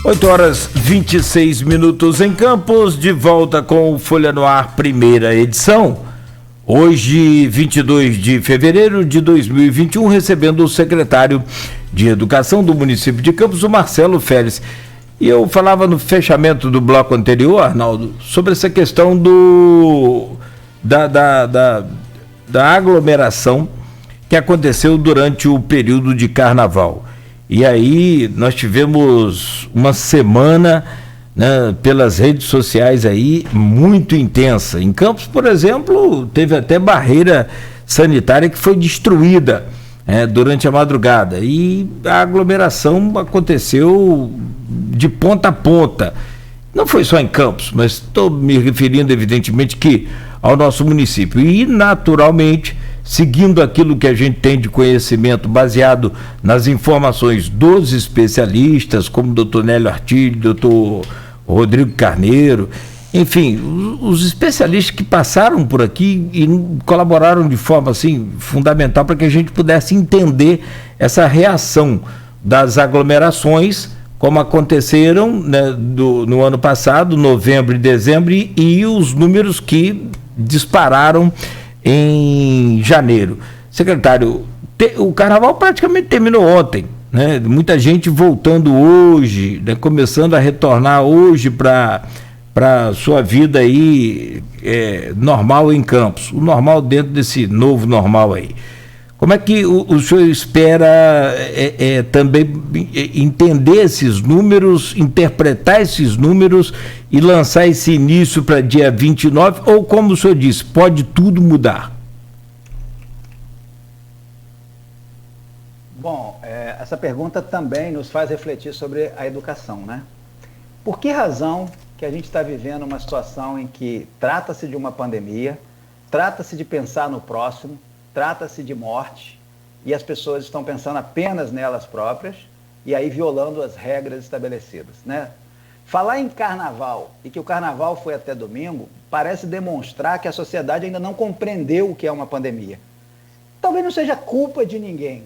8h26 em Campos, de volta com o Folha no Ar, primeira edição. Hoje, 22 de fevereiro de 2021, recebendo o secretário de Educação do município de Campos, o Marcelo Félix. E eu falava no fechamento do bloco anterior, Arnaldo, sobre essa questão da aglomeração que aconteceu durante o período de carnaval. E aí nós tivemos uma semana, né, pelas redes sociais aí muito intensa. Em Campos, por exemplo, teve até barreira sanitária que foi destruída durante a madrugada. E a aglomeração aconteceu de ponta a ponta. Não foi só em Campos, mas estou me referindo evidentemente que ao nosso município. E naturalmente, seguindo aquilo que a gente tem de conhecimento, baseado nas informações dos especialistas, como o doutor Nélio Artigo, doutor Rodrigo Carneiro, enfim, os especialistas que passaram por aqui e colaboraram de forma assim, fundamental para que a gente pudesse entender essa reação das aglomerações, como aconteceram, né, no ano passado, novembro e dezembro, e os números que dispararam em janeiro. Secretário, o carnaval praticamente terminou ontem, né? Muita gente voltando hoje, né? Começando a retornar hoje para sua vida aí normal em Campos, o normal dentro desse novo normal aí. Como é que o senhor espera também entender esses números, interpretar esses números e lançar esse início para dia 29? Ou, como o senhor disse, pode tudo mudar? Bom, essa pergunta também nos faz refletir sobre a educação, né? Por que razão que a gente está vivendo uma situação em que trata-se de uma pandemia, trata-se de pensar no próximo, trata-se de morte, e as pessoas estão pensando apenas nelas próprias, e aí violando as regras estabelecidas, né? Falar em carnaval, e que o carnaval foi até domingo, parece demonstrar que a sociedade ainda não compreendeu o que é uma pandemia. Talvez não seja culpa de ninguém,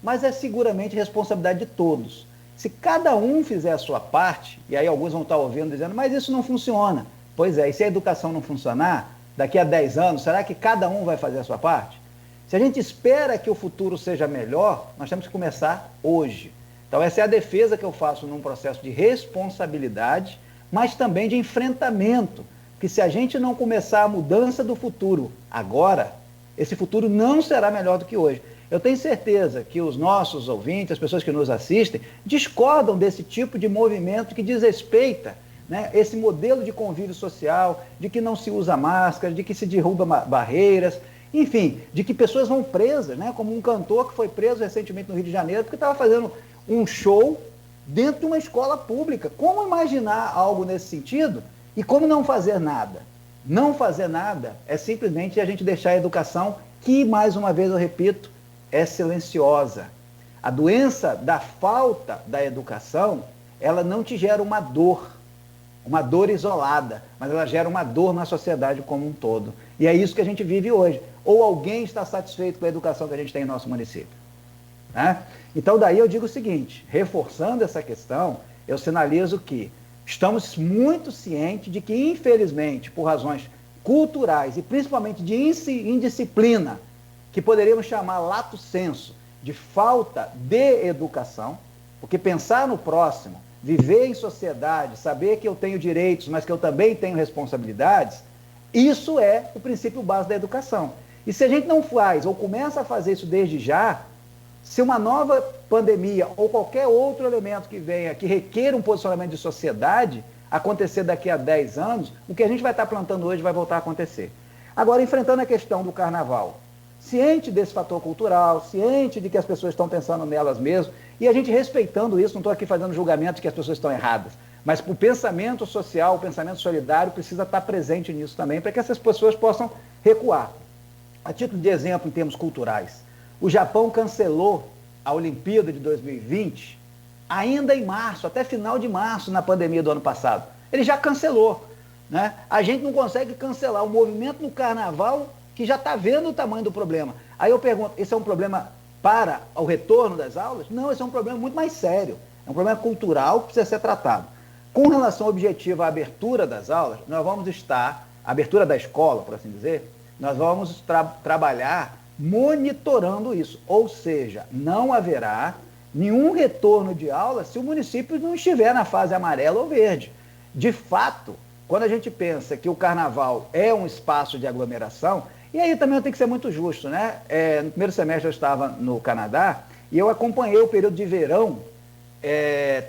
mas é seguramente responsabilidade de todos. Se cada um fizer a sua parte, e aí alguns vão estar ouvindo dizendo, mas isso não funciona. Pois é, e se a educação não funcionar, daqui a 10 anos, será que cada um vai fazer a sua parte? Se a gente espera que o futuro seja melhor, nós temos que começar hoje. Então essa é a defesa que eu faço num processo de responsabilidade, mas também de enfrentamento. Que se a gente não começar a mudança do futuro agora, esse futuro não será melhor do que hoje. Eu tenho certeza que os nossos ouvintes, as pessoas que nos assistem, discordam desse tipo de movimento que desrespeita, né, esse modelo de convívio social, de que não se usa máscara, de que se derruba barreiras, enfim, de que pessoas vão presas, né, como um cantor que foi preso recentemente no Rio de Janeiro porque estava fazendo um show dentro de uma escola pública. Como imaginar algo nesse sentido e como não fazer nada? Não fazer nada é simplesmente a gente deixar a educação, que, mais uma vez eu repito, é silenciosa. A doença da falta da educação, ela não te gera uma dor isolada, mas ela gera uma dor na sociedade como um todo. E é isso que a gente vive hoje. Ou alguém está satisfeito com a educação que a gente tem em nosso município, né? Então daí eu digo o seguinte, reforçando essa questão, eu sinalizo que estamos muito cientes de que, infelizmente, por razões culturais e principalmente de indisciplina, que poderíamos chamar lato sensu, de falta de educação, porque pensar no próximo, viver em sociedade, saber que eu tenho direitos, mas que eu também tenho responsabilidades, isso é o princípio básico da educação. E se a gente não faz ou começa a fazer isso desde já, se uma nova pandemia ou qualquer outro elemento que venha, que requer um posicionamento de sociedade, acontecer daqui a 10 anos, o que a gente vai estar plantando hoje vai voltar a acontecer. Agora, enfrentando a questão do carnaval, ciente desse fator cultural, ciente de que as pessoas estão pensando nelas mesmas, e a gente respeitando isso, não estou aqui fazendo julgamento de que as pessoas estão erradas, mas o pensamento social, o pensamento solidário precisa estar presente nisso também, para que essas pessoas possam recuar. A título de exemplo, em termos culturais, o Japão cancelou a Olimpíada de 2020 ainda em março, até final de março, na pandemia do ano passado. Ele já cancelou, né? A gente não consegue cancelar o movimento no carnaval, que já está vendo o tamanho do problema. Aí eu pergunto, esse é um problema para o retorno das aulas? Não, esse é um problema muito mais sério. É um problema cultural que precisa ser tratado. Com relação ao objetivo à abertura das aulas, nós vamos estar, abertura da escola, por assim dizer, nós vamos trabalhar monitorando isso. Ou seja, não haverá nenhum retorno de aula se o município não estiver na fase amarela ou verde. De fato, quando a gente pensa que o carnaval é um espaço de aglomeração, e aí também eu tenho que ser muito justo, né? No primeiro semestre eu estava no Canadá e eu acompanhei o período de verão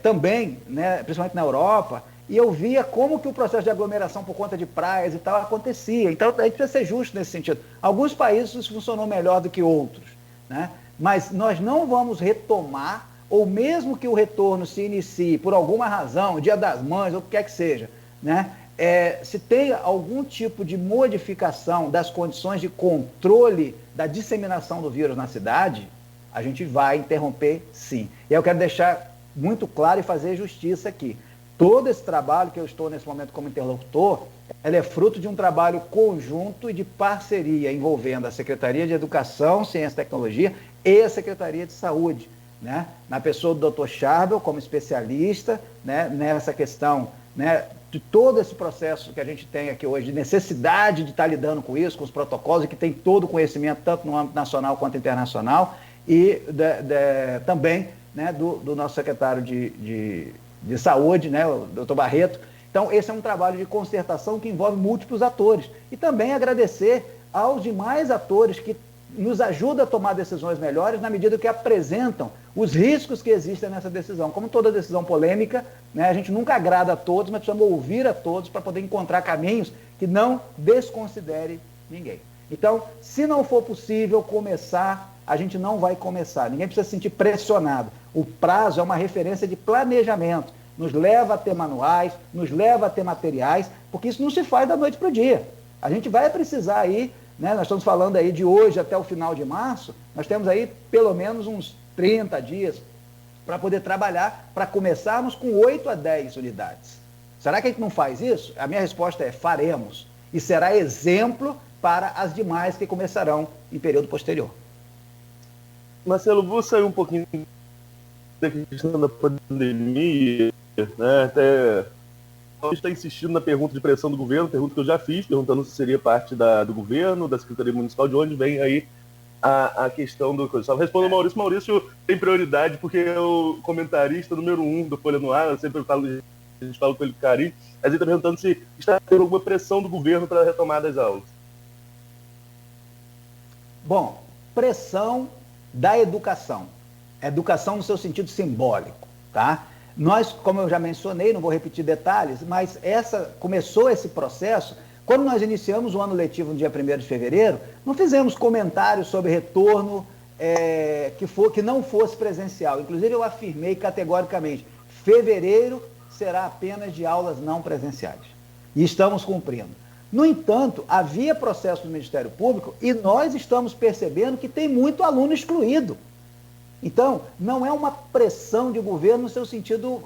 também, né, principalmente na Europa, e eu via como que o processo de aglomeração por conta de praias e tal acontecia. Então a gente precisa ser justo nesse sentido. Alguns países isso funcionou melhor do que outros, né? Mas nós não vamos retomar, ou mesmo que o retorno se inicie por alguma razão, Dia das Mães, ou o que quer que seja, né? Se tem algum tipo de modificação das condições de controle da disseminação do vírus na cidade, a gente vai interromper sim. E eu quero deixar muito claro e fazer justiça aqui. Todo esse trabalho que eu estou nesse momento como interlocutor, ele é fruto de um trabalho conjunto e de parceria envolvendo a Secretaria de Educação, Ciência e Tecnologia e a Secretaria de Saúde, né? Na pessoa do Dr. Charbel como especialista, né, nessa questão, né, de todo esse processo que a gente tem aqui hoje, de necessidade de estar lidando com isso, com os protocolos, e que tem todo o conhecimento, tanto no âmbito nacional quanto internacional, e também, né, do nosso secretário de Saúde, né, o doutor Barreto. Então, esse é um trabalho de concertação que envolve múltiplos atores. E também agradecer aos demais atores que nos ajudam a tomar decisões melhores na medida que apresentam os riscos que existem nessa decisão. Como toda decisão polêmica, né, a gente nunca agrada a todos, mas precisamos ouvir a todos para poder encontrar caminhos que não desconsidere ninguém. Então, se não for possível começar, a gente não vai começar. Ninguém precisa se sentir pressionado. O prazo é uma referência de planejamento. Nos leva a ter manuais, nos leva a ter materiais, porque isso não se faz da noite para o dia. A gente vai precisar aí, né, nós estamos falando aí de hoje até o final de março, nós temos aí pelo menos uns 30 dias para poder trabalhar, para começarmos com 8 a 10 unidades. Será que a gente não faz isso? A minha resposta é: faremos. E será exemplo para as demais que começarão em período posterior. Marcelo, vou sair um pouquinho da questão da pandemia, né? Até a gente está insistindo na pergunta de pressão do governo, pergunta que eu já fiz, perguntando se seria parte do governo, da Secretaria Municipal, de onde vem aí a questão do... Só respondo ao Maurício. Maurício tem prioridade porque é o comentarista número 1 do Folha no Ar, eu sempre falo, a gente fala com ele com carinho, mas ele está perguntando se está tendo alguma pressão do governo para a retomada das aulas. Bom, pressão da educação. Educação no seu sentido simbólico, tá? Nós, como eu já mencionei, não vou repetir detalhes, mas começou esse processo quando nós iniciamos o ano letivo no dia 1º de fevereiro, não fizemos comentários sobre retorno que não fosse presencial. Inclusive eu afirmei categoricamente, fevereiro será apenas de aulas não presenciais. E estamos cumprindo. No entanto, havia processo do Ministério Público e nós estamos percebendo que tem muito aluno excluído. Então, não é uma pressão de governo no seu sentido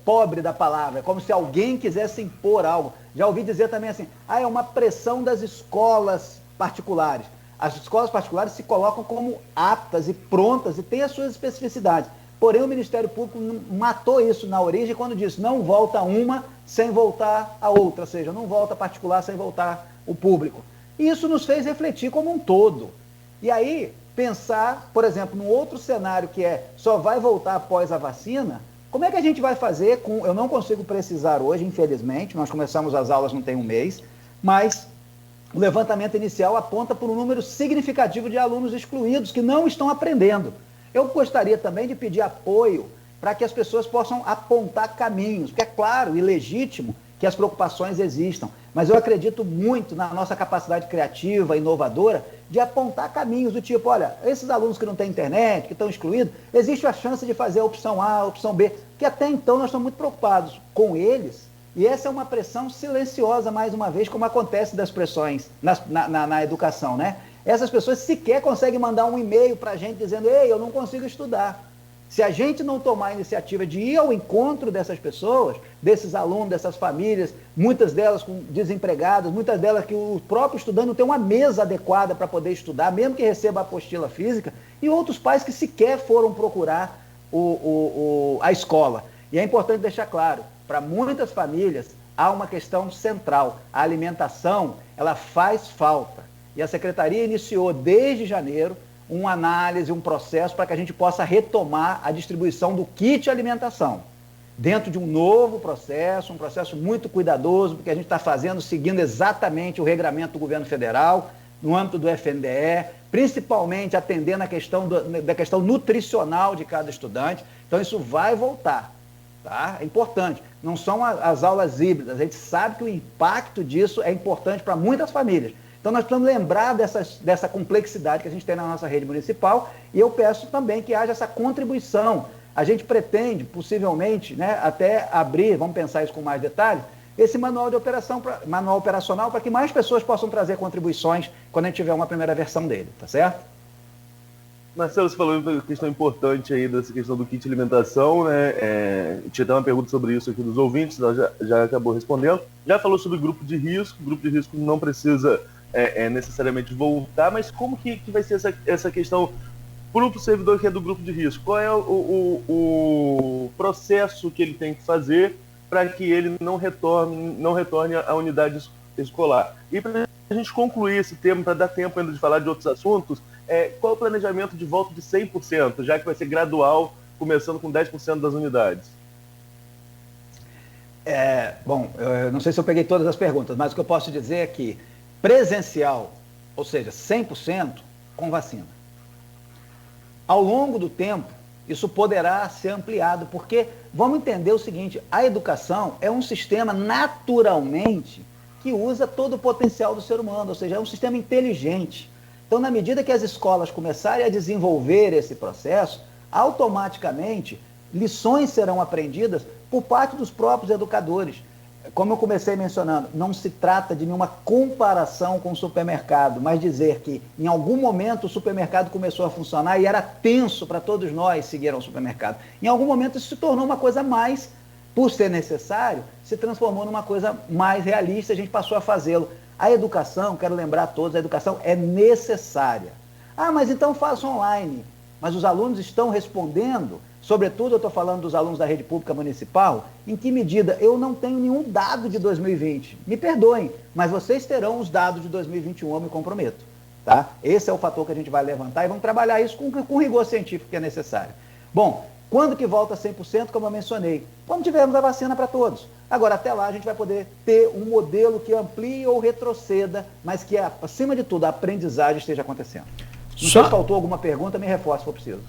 pobre da palavra, como se alguém quisesse impor algo. Já ouvi dizer também assim, é uma pressão das escolas particulares. As escolas particulares se colocam como aptas e prontas e têm as suas especificidades. Porém, o Ministério Público matou isso na origem quando disse, não volta uma sem voltar a outra, ou seja, não volta particular sem voltar o público. E isso nos fez refletir como um todo. E aí, pensar, por exemplo, num outro cenário que só vai voltar após a vacina, como é que a gente vai fazer com... Eu não consigo precisar hoje, infelizmente, nós começamos as aulas não tem um mês, mas o levantamento inicial aponta por um número significativo de alunos excluídos que não estão aprendendo. Eu gostaria também de pedir apoio para que as pessoas possam apontar caminhos, porque é claro e legítimo que as preocupações existam, mas eu acredito muito na nossa capacidade criativa, inovadora, de apontar caminhos do tipo, olha, esses alunos que não têm internet, que estão excluídos, existe a chance de fazer a opção A, a opção B, que até então nós estamos muito preocupados com eles, e essa é uma pressão silenciosa, mais uma vez, como acontece das pressões na educação, né? Essas pessoas sequer conseguem mandar um e-mail para a gente dizendo, ei, eu não consigo estudar. Se a gente não tomar a iniciativa de ir ao encontro dessas pessoas, desses alunos, dessas famílias, muitas delas com desempregadas, muitas delas que o próprio estudante não tem uma mesa adequada para poder estudar, mesmo que receba a apostila física, e outros pais que sequer foram procurar a escola. E é importante deixar claro, para muitas famílias há uma questão central. A alimentação, ela faz falta. E a Secretaria iniciou desde janeiro uma análise, um processo para que a gente possa retomar a distribuição do kit alimentação. Dentro de um novo processo, um processo muito cuidadoso, porque a gente está fazendo, seguindo exatamente o regramento do governo federal, no âmbito do FNDE, principalmente atendendo a questão da questão nutricional de cada estudante. Então isso vai voltar, tá? É importante. Não são as aulas híbridas, a gente sabe que o impacto disso é importante para muitas famílias. Então nós precisamos lembrar dessa complexidade que a gente tem na nossa rede municipal, e eu peço também que haja essa contribuição. A gente pretende, possivelmente, né, até abrir, vamos pensar isso com mais detalhe, esse manual operacional para que mais pessoas possam trazer contribuições quando a gente tiver uma primeira versão dele, tá certo? Marcelo, você falou uma questão importante aí dessa questão do kit alimentação, né? Tinha até uma pergunta sobre isso aqui dos ouvintes, ela já acabou respondendo. Já falou sobre grupo de risco não precisa necessariamente voltar, mas como que vai ser essa questão para o servidor que é do grupo de risco? Qual é o processo que ele tem que fazer para que ele não retorne à unidade escolar? E para a gente concluir esse tema, para dar tempo ainda de falar de outros assuntos, qual é o planejamento de volta de 100%, já que vai ser gradual, começando com 10% das unidades? Bom, eu não sei se eu peguei todas as perguntas, mas o que eu posso dizer é que presencial, ou seja, 100% com vacina. Ao longo do tempo, isso poderá ser ampliado, porque vamos entender o seguinte, a educação é um sistema naturalmente que usa todo o potencial do ser humano, ou seja, é um sistema inteligente. Então, na medida que as escolas começarem a desenvolver esse processo, automaticamente lições serão aprendidas por parte dos próprios educadores. Como eu comecei mencionando, não se trata de nenhuma comparação com o supermercado, mas dizer que em algum momento o supermercado começou a funcionar e era tenso para todos nós seguir ao supermercado. Em algum momento isso se tornou uma coisa mais, por ser necessário, se transformou numa coisa mais realista, a gente passou a fazê-lo. A educação, quero lembrar a todos, a educação é necessária. Ah, mas então faça online. Mas os alunos estão respondendo, sobretudo eu estou falando dos alunos da rede pública municipal, em que medida? Eu não tenho nenhum dado de 2020. Me perdoem, mas vocês terão os dados de 2021, eu me comprometo. Tá? Esse é o fator que a gente vai levantar e vamos trabalhar isso com rigor científico que é necessário. Bom, quando que volta 100%, como eu mencionei? Quando tivermos a vacina para todos. Agora, até lá, a gente vai poder ter um modelo que amplie ou retroceda, mas que, acima de tudo, a aprendizagem esteja acontecendo. Não sei se faltou alguma pergunta, me reforce se for preciso.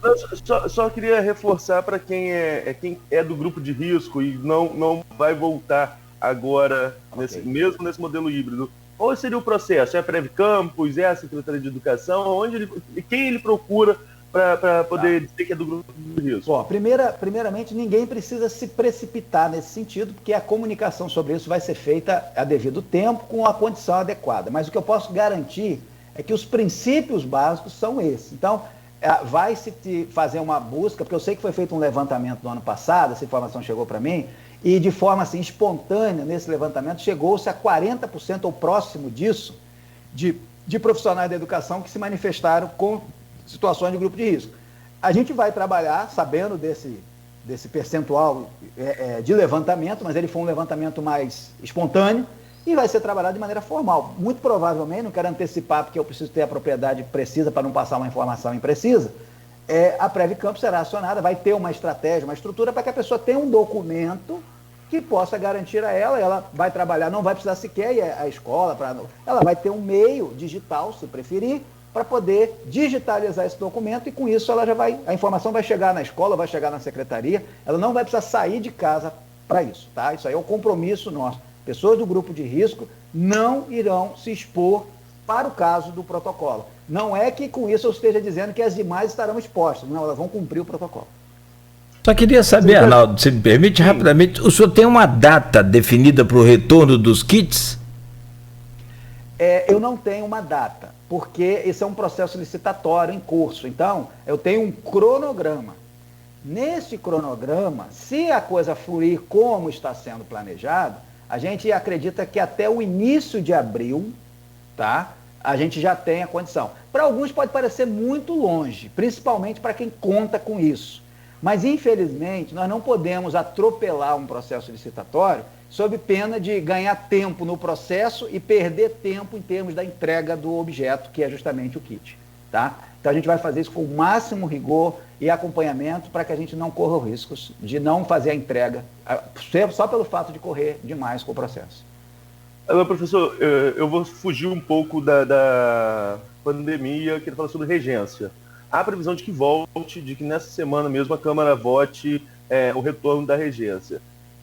Só queria reforçar para quem é do grupo de risco e não vai voltar agora, mesmo nesse modelo híbrido. Qual seria o processo? É a Prev Campus? É a Secretaria de Educação? Quem ele procura para poder dizer que é do grupo de risco? Bom, primeiramente, ninguém precisa se precipitar nesse sentido, porque a comunicação sobre isso vai ser feita a devido tempo, com a condição adequada. Mas o que eu posso garantir é que os princípios básicos são esses. Então, vai-se fazer uma busca, porque eu sei que foi feito um levantamento no ano passado, essa informação chegou para mim, e de forma assim, espontânea, nesse levantamento, chegou-se a 40% ou próximo disso, de profissionais da educação que se manifestaram com situações de grupo de risco. A gente vai trabalhar sabendo desse percentual de levantamento, mas ele foi um levantamento mais espontâneo, e vai ser trabalhado de maneira formal. Muito provavelmente, não quero antecipar porque eu preciso ter a propriedade precisa para não passar uma informação imprecisa, a Prev Campus será acionada, vai ter uma estratégia, uma estrutura para que a pessoa tenha um documento que possa garantir a ela vai trabalhar, não vai precisar sequer ir à escola, ela vai ter um meio digital, se preferir, para poder digitalizar esse documento e com isso a informação vai chegar na escola, vai chegar na secretaria, ela não vai precisar sair de casa para isso, tá? Isso aí é um compromisso nosso. Pessoas do grupo de risco não irão se expor para o caso do protocolo. Não é que com isso eu esteja dizendo que as demais estarão expostas. Não, elas vão cumprir o protocolo. Só queria saber, Arnaldo, se me permite, rapidamente, o senhor tem uma data definida para o retorno dos kits? Eu não tenho uma data, porque esse é um processo licitatório em curso. Então, eu tenho um cronograma. Nesse cronograma, se a coisa fluir como está sendo planejado, a gente acredita que até o início de abril, tá, a gente já tem a condição. Para alguns pode parecer muito longe, principalmente para quem conta com isso. Mas, infelizmente, nós não podemos atropelar um processo licitatório sob pena de ganhar tempo no processo e perder tempo em termos da entrega do objeto, que é justamente o kit. Tá? Então, a gente vai fazer isso com o máximo rigor e acompanhamento para que a gente não corra os riscos de não fazer a entrega, só pelo fato de correr demais com o processo. Agora, professor, eu vou fugir um pouco da pandemia, queria falar sobre regência. Há previsão de que volte, de que nessa semana mesmo a Câmara vote o retorno da regência.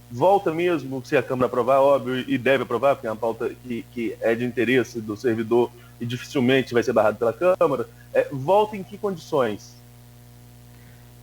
Volta mesmo, se a Câmara aprovar, óbvio, e deve aprovar, porque é uma pauta que é de interesse do servidor e dificilmente vai ser barrado pela Câmara. Volta em que condições?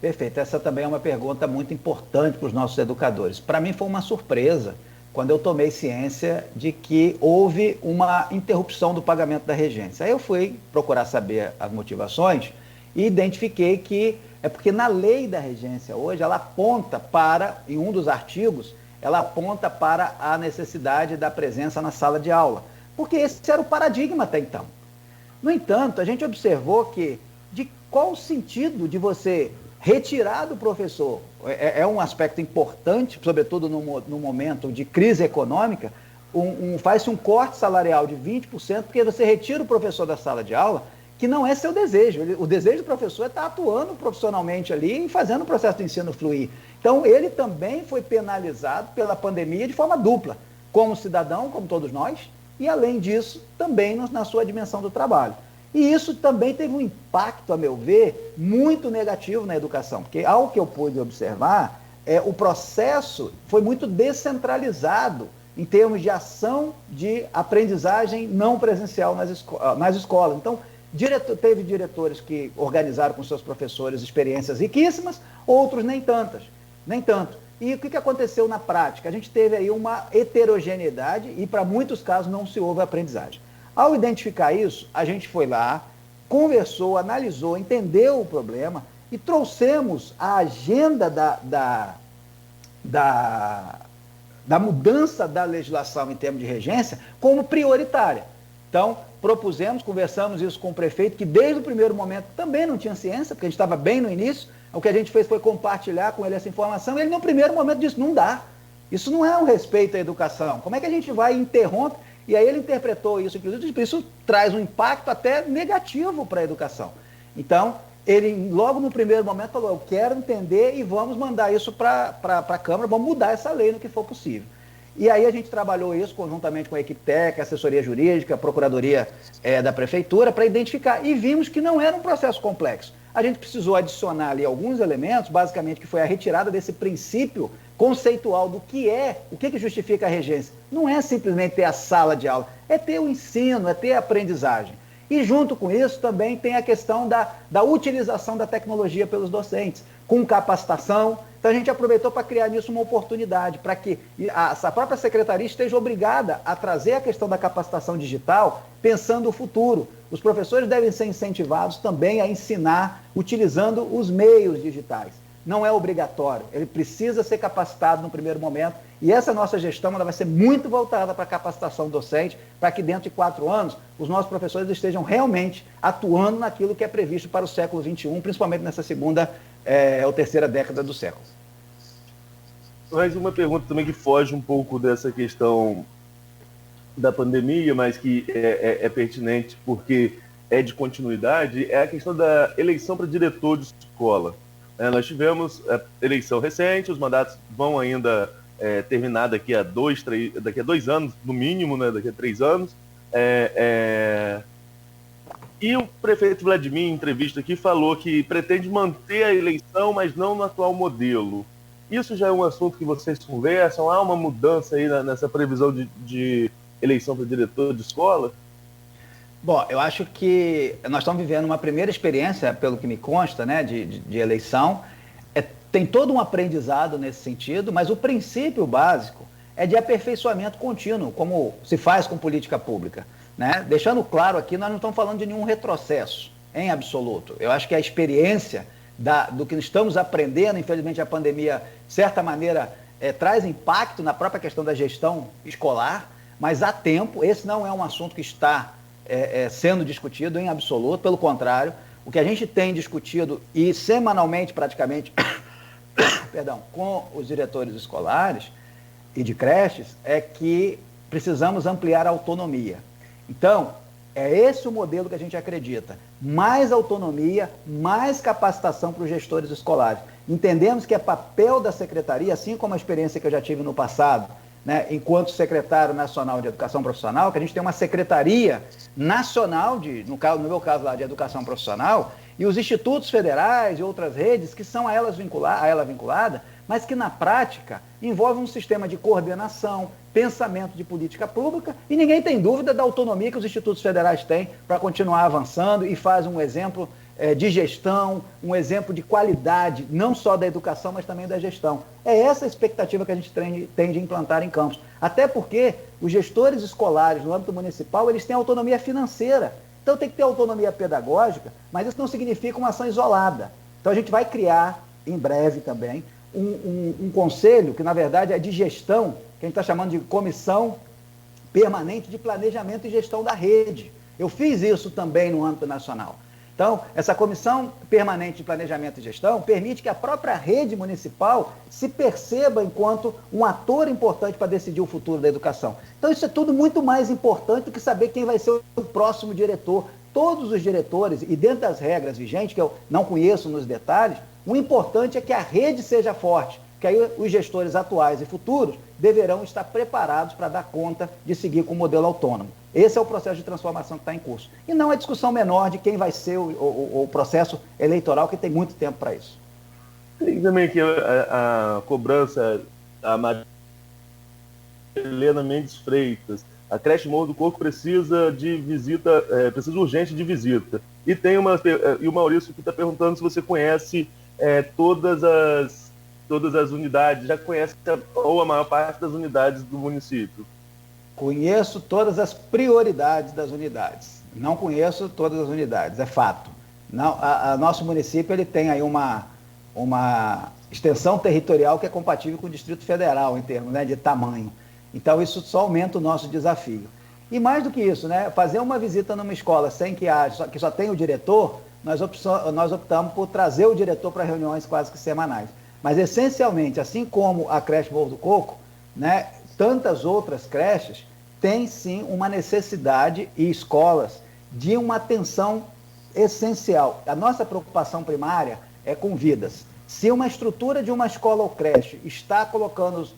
Perfeito. Essa também é uma pergunta muito importante para os nossos educadores. Para mim foi uma surpresa quando eu tomei ciência de que houve uma interrupção do pagamento da regência. Aí eu fui procurar saber as motivações e identifiquei que é porque na lei da regência hoje, ela aponta para, em um dos artigos, ela aponta para a necessidade da presença na sala de aula, porque esse era o paradigma até então. No entanto, a gente observou que de qual o sentido de você retirar do professor, é um aspecto importante, sobretudo no momento de crise econômica, faz-se um corte salarial de 20%, porque você retira o professor da sala de aula, que não é seu desejo. O desejo do professor é estar atuando profissionalmente ali e fazendo o processo de ensino fluir. Então, ele também foi penalizado pela pandemia de forma dupla, como cidadão, como todos nós, e, além disso, também na sua dimensão do trabalho. E isso também teve um impacto, a meu ver, muito negativo na educação, porque, ao que eu pude observar, o processo foi muito descentralizado em termos de ação de aprendizagem não presencial nas escolas. Então, teve diretores que organizaram com seus professores experiências riquíssimas, outros nem tanto. E o que aconteceu na prática? A gente teve aí uma heterogeneidade e, para muitos casos, não se houve aprendizagem. Ao identificar isso, a gente foi lá, conversou, analisou, entendeu o problema e trouxemos a agenda da mudança da legislação em termos de regência como prioritária. Então, propusemos, conversamos isso com o prefeito, que desde o primeiro momento também não tinha ciência, porque a gente estava bem no início. O que a gente fez foi compartilhar com ele essa informação, e ele no primeiro momento disse, não dá. Isso não é um respeito à educação. Como é que a gente vai interromper? E aí ele interpretou isso, inclusive, isso traz um impacto até negativo para a educação. Então, ele logo no primeiro momento falou, eu quero entender e vamos mandar isso para a Câmara, vamos mudar essa lei no que for possível. E aí a gente trabalhou isso conjuntamente com a equipe técnica, assessoria jurídica, a procuradoria da prefeitura, para identificar. E vimos que não era um processo complexo. A gente precisou adicionar ali alguns elementos, basicamente que foi a retirada desse princípio conceitual do que o que justifica a regência. Não é simplesmente ter a sala de aula, é ter o ensino, é ter a aprendizagem. E junto com isso também tem a questão da utilização da tecnologia pelos docentes, com capacitação. Então a gente aproveitou para criar nisso uma oportunidade, para que a própria secretaria esteja obrigada a trazer a questão da capacitação digital, pensando o futuro. Os professores devem ser incentivados também a ensinar utilizando os meios digitais. Não é obrigatório, ele precisa ser capacitado no primeiro momento, e essa nossa gestão ela vai ser muito voltada para a capacitação docente, para que dentro de 4 anos os nossos professores estejam realmente atuando naquilo que é previsto para o século XXI, principalmente nessa segunda ou terceira década do século. Mais uma pergunta também que foge um pouco dessa questão da pandemia, mas que é pertinente porque é de continuidade, é a questão da eleição para diretor de escola. Nós tivemos a eleição recente, os mandatos vão ainda terminar daqui a 2 anos, no mínimo, né, daqui a 3 anos. E o prefeito Vladimir, em entrevista aqui, falou que pretende manter a eleição, mas não no atual modelo. Isso já é um assunto que vocês conversam? Há uma mudança aí nessa previsão de eleição para diretor de escola? Bom, eu acho que nós estamos vivendo uma primeira experiência, pelo que me consta, né, de eleição. Tem todo um aprendizado nesse sentido, mas o princípio básico é de aperfeiçoamento contínuo, como se faz com política pública. Né? Deixando claro aqui, nós não estamos falando de nenhum retrocesso, em absoluto. Eu acho que a experiência do que estamos aprendendo, infelizmente a pandemia, de certa maneira, traz impacto na própria questão da gestão escolar, mas há tempo, esse não é um assunto que está sendo discutido em absoluto, pelo contrário, o que a gente tem discutido, e semanalmente praticamente, com os diretores escolares e de creches é que precisamos ampliar a autonomia. Então, é esse o modelo que a gente acredita. Mais autonomia, mais capacitação para os gestores escolares. Entendemos que é papel da secretaria, assim como a experiência que eu já tive no passado, né, enquanto secretário nacional de educação profissional, que a gente tem uma secretaria nacional, no meu caso lá, de educação profissional, e os institutos federais e outras redes que são a ela vinculada, mas que na prática envolve um sistema de coordenação, pensamento de política pública, e ninguém tem dúvida da autonomia que os institutos federais têm para continuar avançando e faz um exemplo de gestão, um exemplo de qualidade, não só da educação, mas também da gestão. É essa a expectativa que a gente tem de implantar em Campos. Até porque os gestores escolares no âmbito municipal, eles têm autonomia financeira. Então tem que ter autonomia pedagógica, mas isso não significa uma ação isolada. Então a gente vai criar, em breve também, um conselho, que na verdade é de gestão, que a gente está chamando de Comissão Permanente de Planejamento e Gestão da Rede. Eu fiz isso também no âmbito nacional. Então, essa Comissão Permanente de Planejamento e Gestão permite que a própria rede municipal se perceba enquanto um ator importante para decidir o futuro da educação. Então, isso é tudo muito mais importante do que saber quem vai ser o próximo diretor. Todos os diretores, e dentro das regras vigentes, que eu não conheço nos detalhes, o importante é que a rede seja forte, que aí os gestores atuais e futuros deverão estar preparados para dar conta de seguir com o modelo autônomo. Esse é o processo de transformação que está em curso. E não é discussão menor de quem vai ser o processo eleitoral, que tem muito tempo para isso. Tem também aqui a cobrança da Helena Mendes Freitas. A creche Morro do Coco precisa de visita, precisa urgente de visita. E o Maurício que está perguntando se você conhece todas as unidades, já conhece ou a maior parte das unidades do município. Conheço todas as prioridades das unidades. Não conheço todas as unidades, é fato. Nosso município ele tem aí uma extensão territorial que é compatível com o Distrito Federal, em termos, né, de tamanho. Então, isso só aumenta o nosso desafio. E mais do que isso, né, fazer uma visita numa escola sem que só tenha o diretor, nós optamos por trazer o diretor para reuniões quase que semanais. Mas, essencialmente, assim como a creche Morro do Coco, né, tantas outras creches têm, sim, uma necessidade, e escolas, de uma atenção essencial. A nossa preocupação primária é com vidas. Se uma estrutura de uma escola ou creche está colocando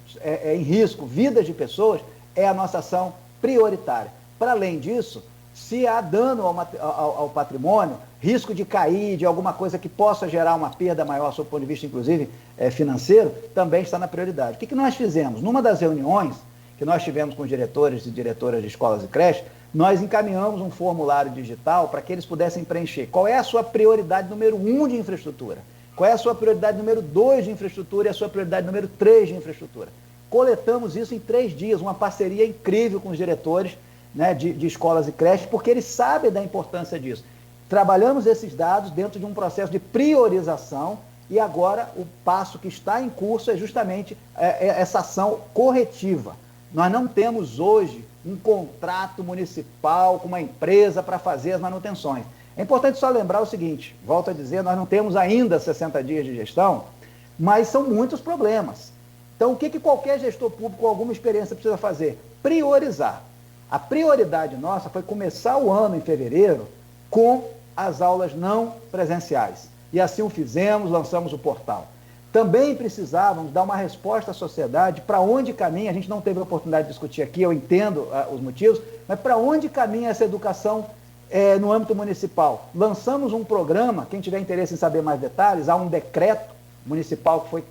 em risco vidas de pessoas, é a nossa ação prioritária. Para além disso, se há dano ao patrimônio, risco de cair, de alguma coisa que possa gerar uma perda maior, sob o ponto de vista, inclusive, financeiro, também está na prioridade. O que nós fizemos? Numa das reuniões que nós tivemos com os diretores e diretoras de escolas e creches, nós encaminhamos um formulário digital para que eles pudessem preencher. Qual é a sua prioridade número 1 de infraestrutura? Qual é a sua prioridade número 2 de infraestrutura e a sua prioridade número 3 de infraestrutura? Coletamos isso em 3 dias, uma parceria incrível com os diretores, né, de escolas e creches, porque eles sabem da importância disso. Trabalhamos esses dados dentro de um processo de priorização e agora o passo que está em curso é justamente essa ação corretiva. Nós não temos hoje um contrato municipal com uma empresa para fazer as manutenções. É importante só lembrar o seguinte, volto a dizer, nós não temos ainda 60 dias de gestão, mas são muitos problemas. Então, o que qualquer gestor público com alguma experiência precisa fazer? Priorizar. A prioridade nossa foi começar o ano em fevereiro com as aulas não presenciais. E assim o fizemos, lançamos o portal. Também precisávamos dar uma resposta à sociedade para onde caminha, a gente não teve a oportunidade de discutir aqui, eu entendo os motivos, mas para onde caminha essa educação no âmbito municipal. Lançamos um programa, quem tiver interesse em saber mais detalhes, há um decreto municipal que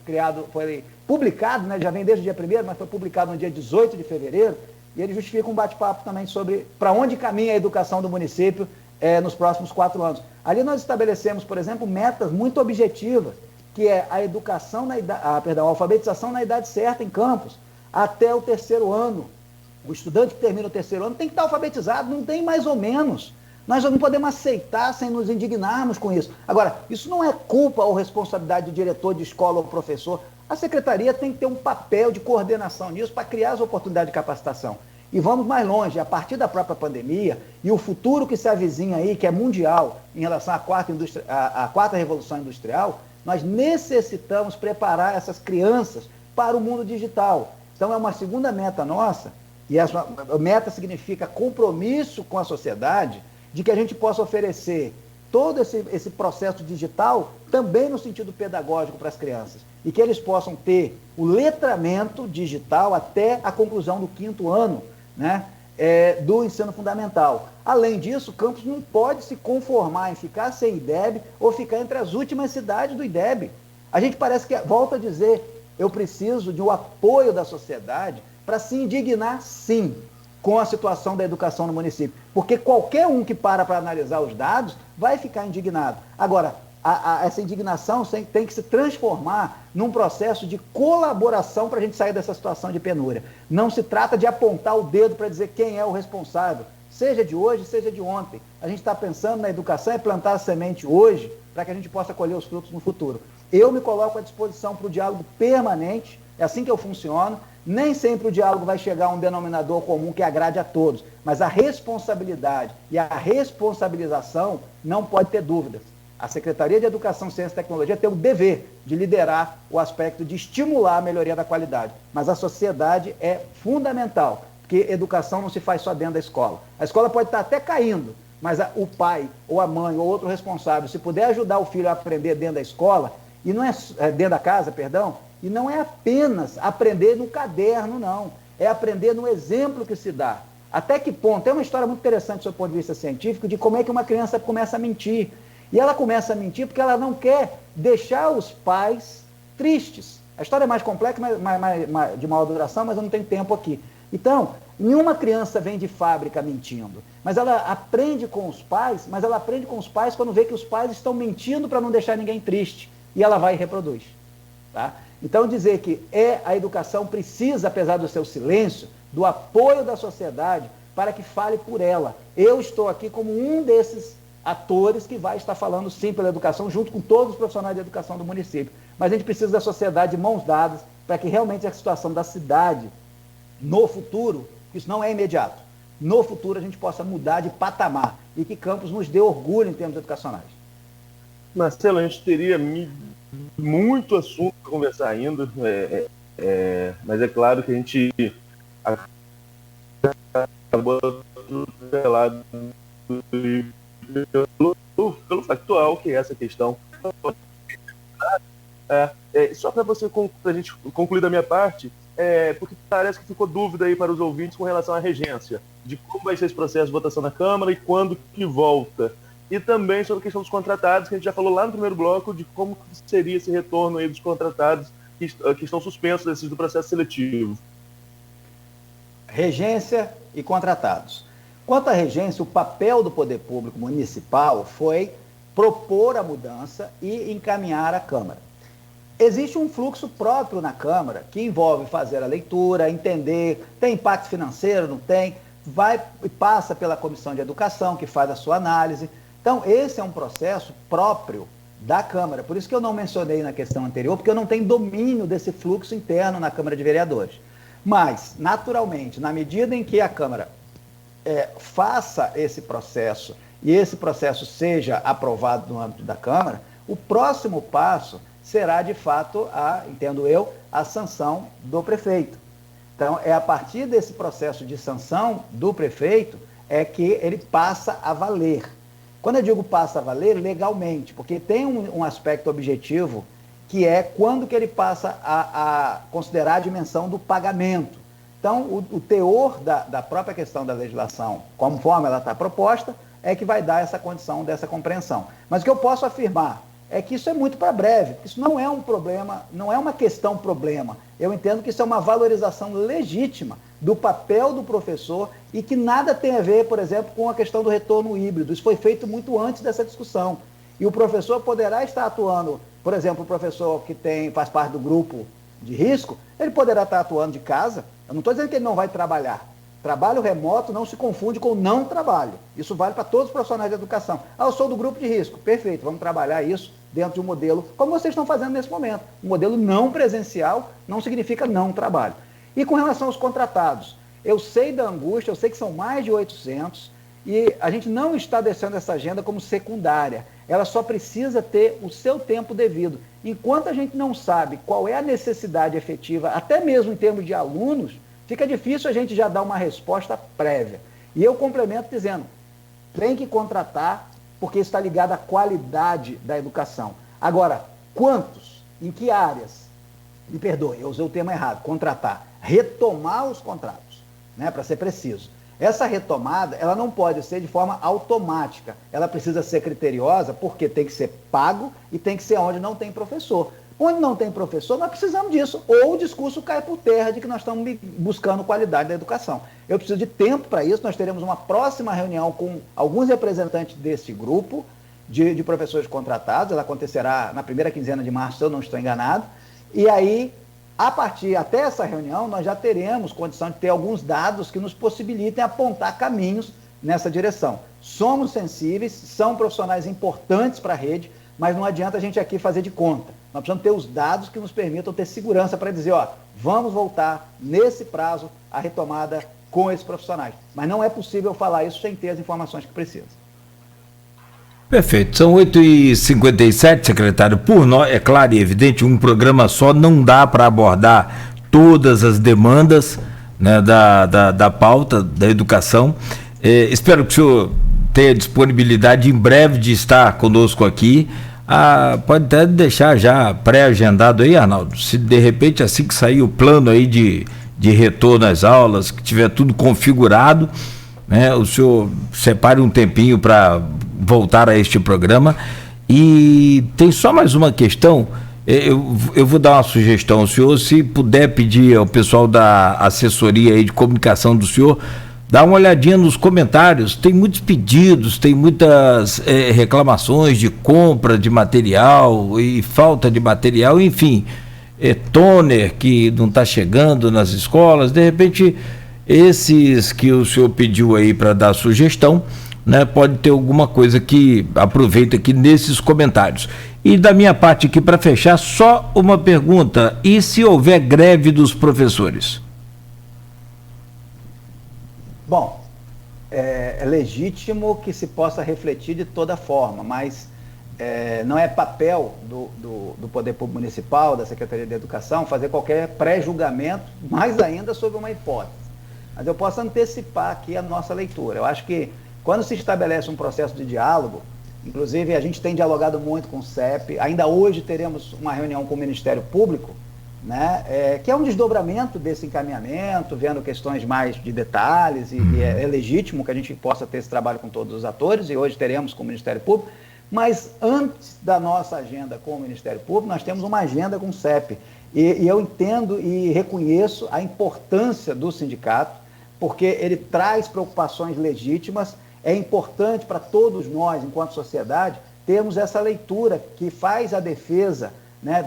foi publicado, né, já vem desde o dia 1º, mas foi publicado no dia 18 de fevereiro, e ele justifica um bate-papo também sobre para onde caminha a educação do município nos próximos 4 anos. Ali nós estabelecemos, por exemplo, metas muito objetivas, que é a a alfabetização na idade certa em Campos, até o 3º ano. O estudante que termina o 3º ano tem que estar alfabetizado, não tem mais ou menos. Nós não podemos aceitar sem nos indignarmos com isso. Agora, isso não é culpa ou responsabilidade do diretor de escola ou professor. A secretaria tem que ter um papel de coordenação nisso para criar as oportunidades de capacitação. E vamos mais longe, a partir da própria pandemia e o futuro que se avizinha aí, que é mundial, em relação à quarta revolução industrial, Nós necessitamos preparar essas crianças para o mundo digital. Então é uma segunda meta nossa, e essa meta significa compromisso com a sociedade, de que a gente possa oferecer todo esse processo digital também no sentido pedagógico para as crianças, e que eles possam ter o letramento digital até a conclusão do 5º ano, né, do ensino fundamental. Além disso, Campos não pode se conformar em ficar sem IDEB ou ficar entre as últimas cidades do IDEB. A gente parece que, volta a dizer, eu preciso de um apoio da sociedade para se indignar, sim, com a situação da educação no município. Porque qualquer um que para analisar os dados vai ficar indignado. Agora, essa indignação tem que se transformar num processo de colaboração para a gente sair dessa situação de penúria. Não se trata de apontar o dedo para dizer quem é o responsável, seja de hoje, seja de ontem. A gente está pensando na educação, é plantar a semente hoje para que a gente possa colher os frutos no futuro. Eu me coloco à disposição para o diálogo permanente, é assim que eu funciono. Nem sempre o diálogo vai chegar a um denominador comum que agrade a todos, mas a responsabilidade e a responsabilização não pode ter dúvidas. A Secretaria de Educação, Ciência e Tecnologia tem o dever de liderar o aspecto de estimular a melhoria da qualidade, mas a sociedade é fundamental, porque educação não se faz só dentro da escola. A escola pode estar até caindo, mas o pai ou a mãe ou outro responsável, se puder ajudar o filho a aprender dentro da escola, e não é dentro da casa, perdão, e não é apenas aprender no caderno, não. É aprender no exemplo que se dá. Até que ponto? Tem uma história muito interessante do ponto de vista científico de como é que uma criança começa a mentir. E ela começa a mentir porque ela não quer deixar os pais tristes. A história é mais complexa, de maior duração, mas eu não tenho tempo aqui. Então, nenhuma criança vem de fábrica mentindo. Mas ela aprende com os pais, mas ela aprende com os pais quando vê que os pais estão mentindo para não deixar ninguém triste. E ela vai e reproduz. Tá? Então, dizer que a educação precisa, apesar do seu silêncio, do apoio da sociedade para que fale por ela. Eu estou aqui como um desses atores que vai estar falando sim pela educação, junto com todos os profissionais de educação do município. Mas a gente precisa da sociedade de mãos dadas para que realmente a situação da cidade, no futuro, isso não é imediato, no futuro a gente possa mudar de patamar e que Campos nos dê orgulho em termos educacionais. Marcelo, a gente teria muito assunto para conversar ainda, mas é claro que a gente acabou atropelado pelo factual, que é essa questão. Só para a gente concluir da minha parte, porque parece que ficou dúvida aí para os ouvintes com relação à regência, de como vai ser esse processo de votação na Câmara e quando que volta. E também sobre a questão dos contratados, que a gente já falou lá no primeiro bloco, de como seria esse retorno aí dos contratados que estão suspensos do processo seletivo. Regência e contratados. Quanto à regência, o papel do poder público municipal foi propor a mudança e encaminhar à Câmara. Existe um fluxo próprio na Câmara que envolve fazer a leitura, entender, tem impacto financeiro, não tem, vai e passa pela Comissão de Educação, que faz a sua análise. Então, esse é um processo próprio da Câmara. Por isso que eu não mencionei na questão anterior, porque eu não tenho domínio desse fluxo interno na Câmara de Vereadores. Mas, naturalmente, na medida em que a Câmara faça esse processo e esse processo seja aprovado no âmbito da Câmara, o próximo passo será, de fato, entendo eu, a sanção do prefeito. Então, é a partir desse processo de sanção do prefeito é que ele passa a valer. Quando eu digo passa a valer, legalmente, porque tem um aspecto objetivo, que é quando que ele passa a considerar a dimensão do pagamento. Então, o teor da própria questão da legislação, conforme ela está proposta, é que vai dar essa condição dessa compreensão. Mas o que eu posso afirmar é que isso é muito para breve, isso não é um problema, não é uma questão problema. Eu entendo que isso é uma valorização legítima do papel do professor e que nada tem a ver, por exemplo, com a questão do retorno híbrido. Isso foi feito muito antes dessa discussão. E o professor poderá estar atuando, por exemplo, o professor que faz parte do grupo de risco, ele poderá estar atuando de casa. Eu não estou dizendo que ele não vai trabalhar. Trabalho remoto não se confunde com não trabalho. Isso vale para todos os profissionais de educação. Eu sou do grupo de risco. Perfeito, vamos trabalhar isso dentro de um modelo, como vocês estão fazendo nesse momento. Um modelo não presencial não significa não trabalho. E com relação aos contratados, eu sei da angústia, eu sei que são mais de 800, E a gente não está deixando essa agenda como secundária. Ela só precisa ter o seu tempo devido. Enquanto a gente não sabe qual é a necessidade efetiva, até mesmo em termos de alunos, fica difícil a gente já dar uma resposta prévia. E eu complemento dizendo, tem que contratar, porque está ligado à qualidade da educação. Agora, quantos? Em que áreas? Me perdoe, eu usei o termo errado, contratar. Retomar os contratos, né, para ser preciso. Essa retomada, ela não pode ser de forma automática. Ela precisa ser criteriosa, porque tem que ser pago e tem que ser onde não tem professor. Onde não tem professor, nós precisamos disso. Ou o discurso cai por terra de que nós estamos buscando qualidade da educação. Eu preciso de tempo para isso. Nós teremos uma próxima reunião com alguns representantes desse grupo de professores contratados. Ela acontecerá na primeira quinzena de março, se eu não estou enganado. E aí, a partir até essa reunião, nós já teremos condição de ter alguns dados que nos possibilitem apontar caminhos nessa direção. Somos sensíveis, são profissionais importantes para a rede, mas não adianta a gente aqui fazer de conta. Nós precisamos ter os dados que nos permitam ter segurança para dizer, ó, vamos voltar nesse prazo à retomada com esses profissionais. Mas não é possível falar isso sem ter as informações que precisa. Perfeito. São 8h57, secretário. Por nós, é claro e evidente, um programa só não dá para abordar todas as demandas, né, da pauta da educação. Espero que o senhor tenha disponibilidade em breve de estar conosco aqui. Pode até deixar já pré-agendado aí, Arnaldo, se de repente assim que sair o plano aí de retorno às aulas, que tiver tudo configurado, né, o senhor separe um tempinho para voltar a este programa. E tem só mais uma questão, eu vou dar uma sugestão ao senhor, se puder pedir ao pessoal da assessoria aí de comunicação do senhor, dá uma olhadinha nos comentários, tem muitos pedidos, tem muitas reclamações de compra de material e falta de material, enfim, toner que não está chegando nas escolas, de repente esses que o senhor pediu aí para dar sugestão, né, pode ter alguma coisa que aproveita aqui nesses comentários. E da minha parte aqui para fechar, só uma pergunta, e se houver greve dos professores? Bom, é legítimo que se possa refletir de toda forma, mas não é papel do Poder Público Municipal, da Secretaria de Educação, fazer qualquer pré-julgamento, mais ainda sobre uma hipótese. Mas eu posso antecipar aqui a nossa leitura. Eu acho que quando se estabelece um processo de diálogo, inclusive a gente tem dialogado muito com o CEP, ainda hoje teremos uma reunião com o Ministério Público, né, que é um desdobramento desse encaminhamento, vendo questões mais de detalhes, e é legítimo que a gente possa ter esse trabalho com todos os atores, e hoje teremos com o Ministério Público, mas antes da nossa agenda com o Ministério Público, nós temos uma agenda com o CEP, e eu entendo e reconheço a importância do sindicato, porque ele traz preocupações legítimas. É importante para todos nós, enquanto sociedade, termos essa leitura que faz a defesa, né,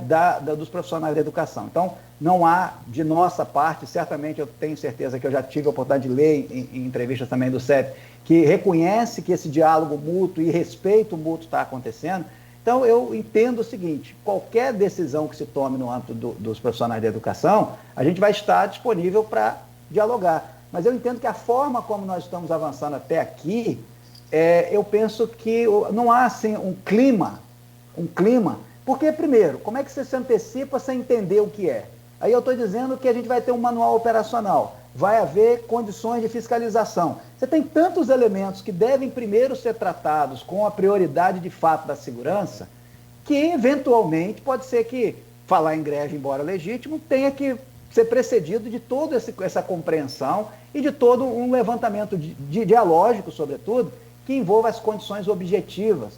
dos profissionais da educação. Então, não há, de nossa parte, certamente eu tenho certeza que eu já tive a oportunidade de ler em entrevistas também do CEP, que reconhece que esse diálogo mútuo e respeito mútuo está acontecendo. Então, eu entendo o seguinte, qualquer decisão que se tome no âmbito dos profissionais da educação, a gente vai estar disponível para dialogar. Mas eu entendo que a forma como nós estamos avançando até aqui, eu penso que não há assim, um clima, porque, primeiro, como é que você se antecipa sem entender o que é? Aí eu estou dizendo que a gente vai ter um manual operacional, vai haver condições de fiscalização. Você tem tantos elementos que devem primeiro ser tratados com a prioridade de fato da segurança, que eventualmente pode ser que falar em greve, embora legítimo, tenha que ser precedido de toda essa compreensão e de todo um levantamento dialógico, sobretudo, que envolva as condições objetivas,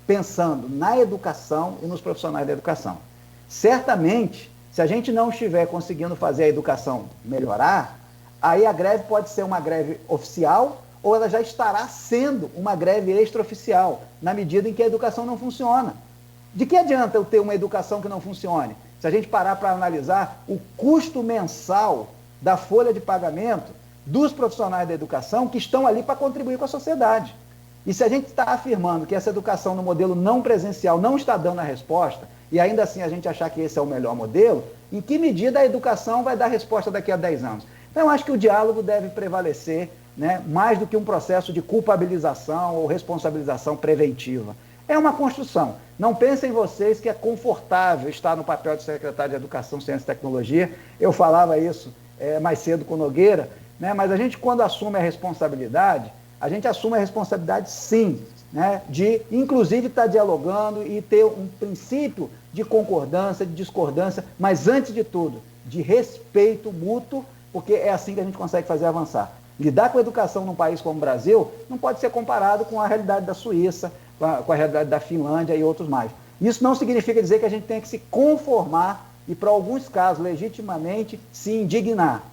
pensando na educação e nos profissionais da educação. Certamente, se a gente não estiver conseguindo fazer a educação melhorar, aí a greve pode ser uma greve oficial ou ela já estará sendo uma greve extraoficial, na medida em que a educação não funciona. De que adianta eu ter uma educação que não funcione? Se a gente parar para analisar o custo mensal da folha de pagamento dos profissionais da educação que estão ali para contribuir com a sociedade. E se a gente está afirmando que essa educação no modelo não presencial não está dando a resposta, e ainda assim a gente achar que esse é o melhor modelo, em que medida a educação vai dar resposta daqui a 10 anos? Então eu acho que o diálogo deve prevalecer, né, mais do que um processo de culpabilização ou responsabilização preventiva. É uma construção. Não pensem vocês que é confortável estar no papel de secretário de Educação, Ciência e Tecnologia. Eu falava isso mais cedo com o Nogueira, né, mas a gente, quando assume a responsabilidade, sim, né, de inclusive estar dialogando e ter um princípio de concordância, de discordância, mas antes de tudo, de respeito mútuo, porque é assim que a gente consegue fazer avançar. Lidar com a educação num país como o Brasil não pode ser comparado com a realidade da Suíça, com a realidade da Finlândia e outros mais. Isso não significa dizer que a gente tem que se conformar e, para alguns casos, legitimamente, se indignar.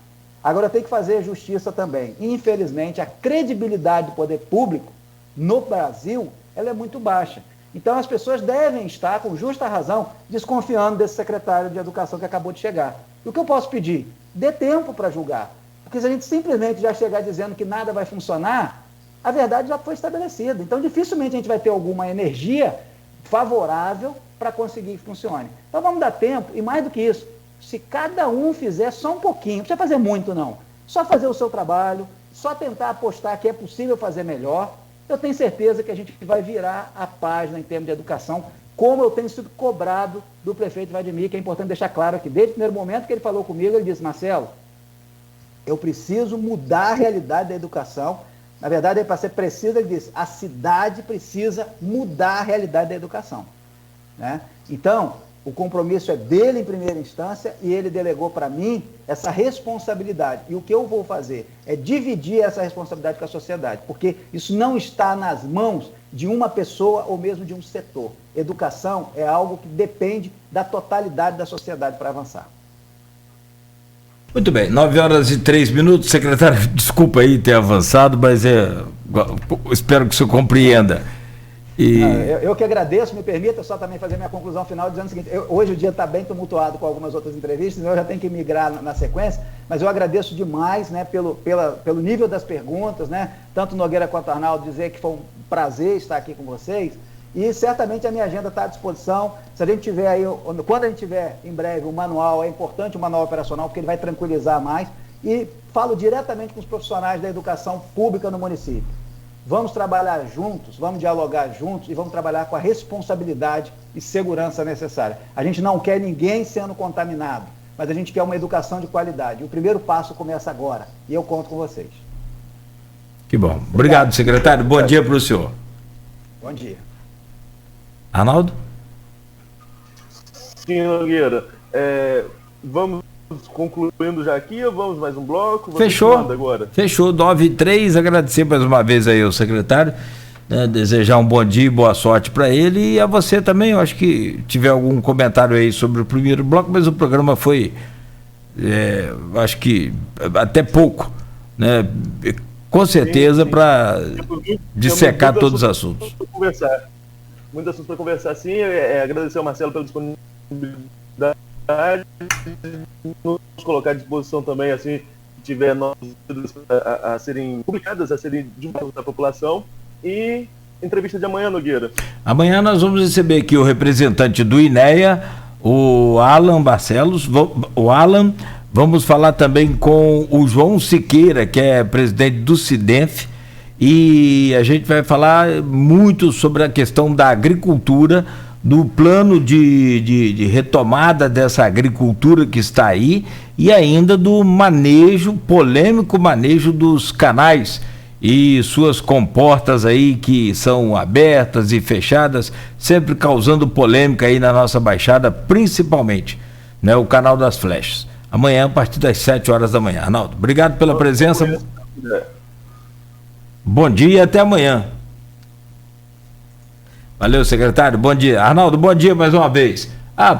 Agora, tem que fazer justiça também. Infelizmente, a credibilidade do poder público no Brasil, ela é muito baixa. Então, as pessoas devem estar, com justa razão, desconfiando desse secretário de Educação que acabou de chegar. E o que eu posso pedir? Dê tempo para julgar. Porque se a gente simplesmente já chegar dizendo que nada vai funcionar, a verdade já foi estabelecida. Então, dificilmente a gente vai ter alguma energia favorável para conseguir que funcione. Então, vamos dar tempo, e mais do que isso, se cada um fizer só um pouquinho, não precisa fazer muito não, só fazer o seu trabalho, só tentar apostar que é possível fazer melhor, eu tenho certeza que a gente vai virar a página em termos de educação, como eu tenho sido cobrado do prefeito Vladimir, que é importante deixar claro aqui, desde o primeiro momento que ele falou comigo, ele disse: Marcelo, eu preciso mudar a realidade da educação. Na verdade, para ser preciso, ele disse: a cidade precisa mudar a realidade da educação, né? Então, o compromisso é dele em primeira instância e ele delegou para mim essa responsabilidade. E o que eu vou fazer é dividir essa responsabilidade com a sociedade, porque isso não está nas mãos de uma pessoa ou mesmo de um setor. Educação é algo que depende da totalidade da sociedade para avançar. Muito bem, 9h03, secretário, desculpa aí ter avançado, mas espero que o senhor compreenda. Eu que agradeço, me permita só também fazer minha conclusão final dizendo o seguinte: hoje o dia está bem tumultuado com algumas outras entrevistas, eu já tenho que migrar na sequência, mas eu agradeço demais, né, pelo nível das perguntas, né, tanto Nogueira quanto Arnaldo, dizer que foi um prazer estar aqui com vocês, e certamente a minha agenda está à disposição. Se a gente tiver aí, quando a gente tiver em breve o manual, é importante o manual operacional, porque ele vai tranquilizar mais, e falo diretamente com os profissionais da educação pública no município. Vamos trabalhar juntos, vamos dialogar juntos e vamos trabalhar com a responsabilidade e segurança necessária. A gente não quer ninguém sendo contaminado, mas a gente quer uma educação de qualidade. E o primeiro passo começa agora, e eu conto com vocês. Que bom. Obrigado, secretário. Bom dia para o senhor. Bom dia. Arnaldo? Sim, Nogueira. Vamos concluindo já aqui ou vamos mais um bloco? Fechou. Agora? Fechou, 9h03. Agradecer mais uma vez aí ao secretário, né, desejar um bom dia e boa sorte para ele, e a você também. Eu acho que tiver algum comentário aí sobre o primeiro bloco, mas o programa foi, acho que até pouco, né? Com certeza para dissecar todos os assuntos. Muitos assuntos para conversar, sim. Agradecer ao Marcelo pela disponibilidade, nos colocar à disposição também, assim, se tiver notas a serem publicadas, a serem divulgadas à população. E entrevista de amanhã, Nogueira. Amanhã nós vamos receber aqui o representante do INEA, o Alan Barcelos. Vamos falar também com o João Siqueira, que é presidente do SIDENF, e a gente vai falar muito sobre a questão da agricultura, do plano de retomada dessa agricultura que está aí, e ainda do polêmico manejo dos canais e suas comportas aí que são abertas e fechadas, sempre causando polêmica aí na nossa Baixada, principalmente, né, o canal das Flechas. Amanhã, a partir das 7h da manhã. Arnaldo, obrigado pela presença. Bom dia e até amanhã. Valeu, secretário. Bom dia. Arnaldo, bom dia mais uma vez.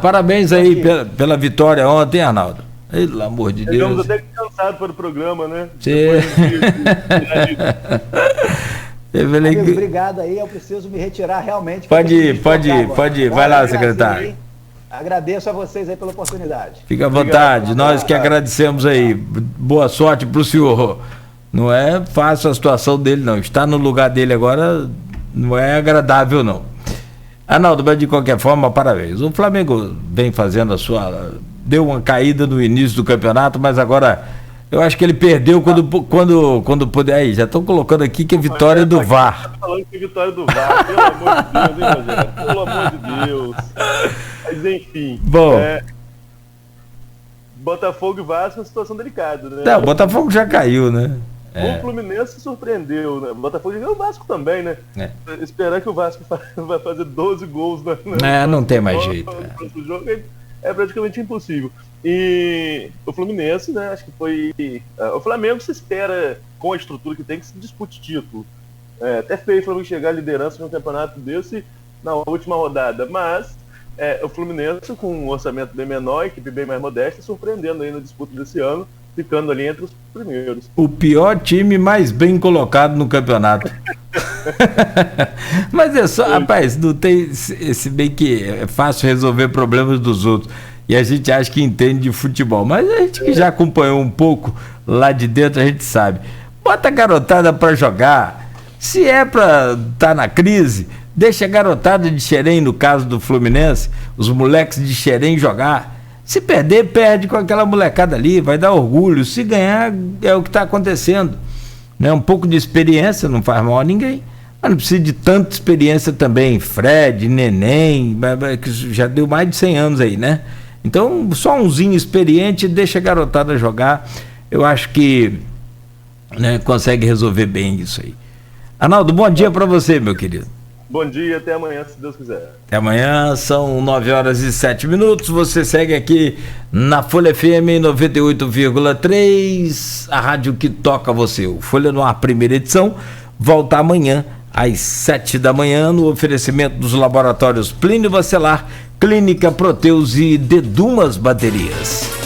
Parabéns aí pela vitória ontem, Arnaldo. Pelo amor de Deus. Estamos até cansados para o programa, né? Obrigado aí, eu preciso me retirar realmente. Pode ir. Vai lá, secretário. Agradeço a vocês aí pela oportunidade. Fica à vontade, nós que agradecemos aí. Boa sorte para o senhor. Não é fácil a situação dele, não. Estar no lugar dele agora não é agradável, não. Arnaldo, mas de qualquer forma, parabéns. O Flamengo vem fazendo deu uma caída no início do campeonato, mas agora Eu acho que ele perdeu quando puder. Aí, já estão colocando aqui que é vitória do VAR. Falando que é vitória do VAR, pelo amor de Deus, hein, Rogério? Pelo amor de Deus. Mas enfim. Bom. Botafogo e Vasco é uma situação delicada, né? Não, o Botafogo já caiu, né? O Fluminense surpreendeu, né? O Botafogo e o Vasco também, né? Esperar que o Vasco vai fazer 12 gols não tem mais jeito. No jogo é praticamente impossível. E o Fluminense, né? Acho que foi. O Flamengo se espera, com a estrutura que tem, que se dispute título. Até feio o Flamengo chegar à liderança de um campeonato desse na última rodada, mas o Fluminense, com um orçamento bem menor, equipe bem mais modesta, surpreendendo aí na disputa desse ano, ficando ali entre os primeiros. O pior time mais bem colocado no campeonato. Mas é só, rapaz, não tem, se bem que é fácil resolver problemas dos outros, e a gente acha que entende de futebol, mas a gente que já acompanhou um pouco lá de dentro, a gente sabe. Bota a garotada pra jogar. Se é pra estar na crise, deixa a garotada de Xerém, no caso do Fluminense, os moleques de Xerém jogar. Se perder, perde com aquela molecada ali, vai dar orgulho. Se ganhar, é o que está acontecendo. Né? Um pouco de experiência não faz mal a ninguém, mas não precisa de tanta experiência também. Fred, Neném, que já deu mais de 100 anos aí, né? Então, só umzinho experiente, deixa a garotada jogar. Eu acho que, né, consegue resolver bem isso aí. Arnaldo, bom dia para você, meu querido. Bom dia, até amanhã, se Deus quiser. Até amanhã, são 9h07. Você segue aqui na Folha FM 98,3, a rádio que toca você. O Folha no Ar, primeira edição, volta amanhã às 7 da manhã, no oferecimento dos laboratórios Plínio Bacelar, Clínica Proteus e Dedumas Baterias.